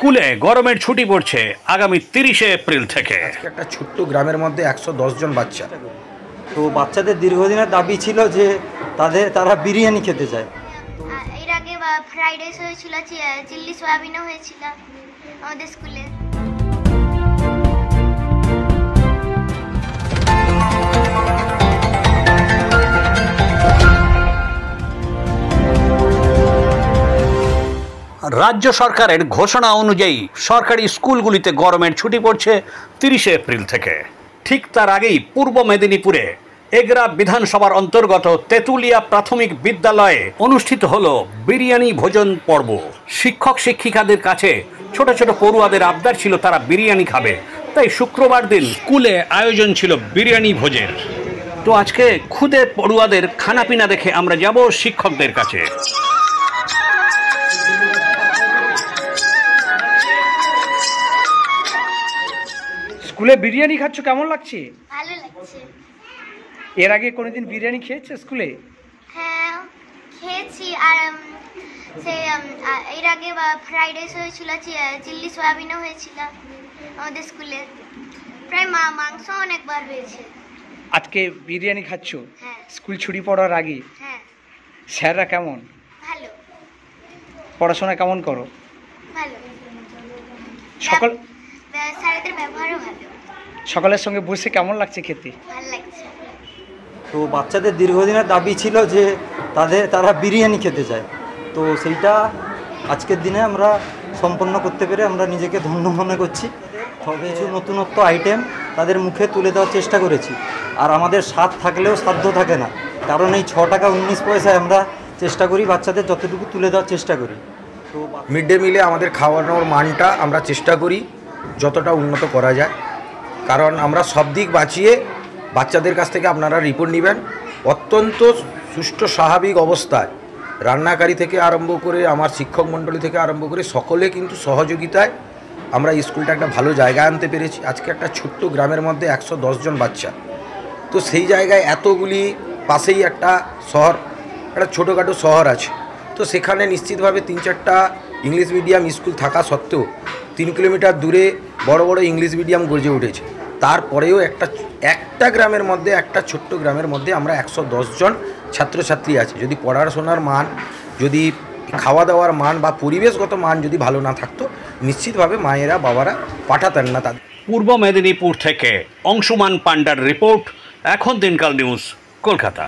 স্কুলে গরমের ছুটি পড়ছে আগামী 30শে এপ্রিল থেকে। একটা ছোট্ট গ্রামের মধ্যে 110 জন বাচ্চা। তো বাচ্চাদের দীর্ঘদিনের দাবি ছিল যে তারা বিরিয়ানি খেতে চায়। এর আগে ফ্রাইড রাইস হয়েছিল, চিল্লি সয়াবিনও হয়েছিল আমাদের স্কুলে। রাজ্য সরকারের ঘোষণা অনুযায়ী সরকারি স্কুলগুলিতে গরমের ছুটি পড়ছে 30শে এপ্রিল থেকে। ঠিক তার আগেই পূর্ব মেদিনীপুরে এগরা বিধানসভার অন্তর্গত তেঁতুলিয়া প্রাথমিক বিদ্যালয়ে অনুষ্ঠিত হলো বিরিয়ানি ভোজন পর্ব। শিক্ষক শিক্ষিকাদের কাছে ছোট ছোট পড়ুয়াদের আবদার ছিল তারা বিরিয়ানি খাবে, তাই শুক্রবার দিন স্কুলে আয়োজন ছিল বিরিয়ানি ভোজের। তো আজকে খুদে পড়ুয়াদের খানাপিনা দেখে আমরা যাব শিক্ষকদের কাছে। স্কুলে বিরিয়ানি খাচ্ছ, কেমন লাগছে? ভালো লাগছে। এর আগে কোনোদিন বিরিয়ানি খেয়েছো স্কুলে? হ্যাঁ খেয়েছি, আর এর আগে ফ্রাইড রাইস হয়েছিল, চিল্লি সয়াবিনও হয়েছিল আমাদের স্কুলে। প্রায় মাংস অনেকবার হয়েছে। আজকে বিরিয়ানি খাচ্ছ? হ্যাঁ। স্কুল ছুটি পড়ার আগে? হ্যাঁ। স্যাররা কেমন? ভালো। পড়াশোনা কেমন করো? ভালো। স্যারদের ব্যবহারও ভালো। সকলের সঙ্গে বসে কেমন লাগছে খেতে? ভালো লাগছে। তো বাচ্চাদের দীর্ঘদিনের দাবি ছিল যে তারা বিরিয়ানি খেতে চায়। তো সেইটা আজকের দিনে আমরা সম্পন্ন করতে পেরে আমরা নিজেকে ধন্য মনে করছি। তবে কিছু নতুনত্ব আইটেম তাদের মুখে তুলে দেওয়ার চেষ্টা করেছি। আর আমাদের স্বাদ থাকলেও সাধ্য থাকে না, কারণ এই 6 টাকা 19 পয়সায় আমরা চেষ্টা করি বাচ্চাদের যতটুকু তুলে দেওয়ার চেষ্টা করি। তো মিড ডে মিলে আমাদের খাওয়ানোর মানটা আমরা চেষ্টা করি যতটা উন্নত করা যায়, কারণ আমরা সব দিক বাঁচিয়ে বাচ্চাদের কাছ থেকে আপনারা রিপোর্ট নেবেন। অত্যন্ত সুষ্ঠু স্বাভাবিক অবস্থায় রান্নাকারী থেকে আরম্ভ করে আমার শিক্ষক মণ্ডলী থেকে আরম্ভ করে সকলে কিন্তু সহযোগিতায় আমরা স্কুলটা একটা ভালো জায়গায় আনতে পেরেছি। আজকে একটা ছোট্ট গ্রামের মধ্যে 110 জন বাচ্চা, তো সেই জায়গায় এতগুলি পাশেই একটা শহর, একটা ছোটোখাটো শহর আছে, তো সেখানে নিশ্চিতভাবে 3-4টা ইংলিশ মিডিয়াম স্কুল থাকা সত্ত্বেও 3 কিলোমিটার দূরে বড় বড় ইংলিশ মিডিয়াম গড়ে উঠেছে। তারপরেও একটা গ্রামের মধ্যে, একটা ছোট্ট গ্রামের মধ্যে আমরা 110 জন ছাত্রছাত্রী আছে। যদি পড়াশোনার মান, যদি খাওয়া দাওয়ার মান বা পরিবেশগত মান যদি ভালো না থাকতো, নিশ্চিতভাবে মায়েরা বাবারা পাঠাতেন না তাদের। পূর্ব মেদিনীপুর থেকে অংশুমান পান্ডার রিপোর্ট, এখন দিনকাল নিউজ, কলকাতা।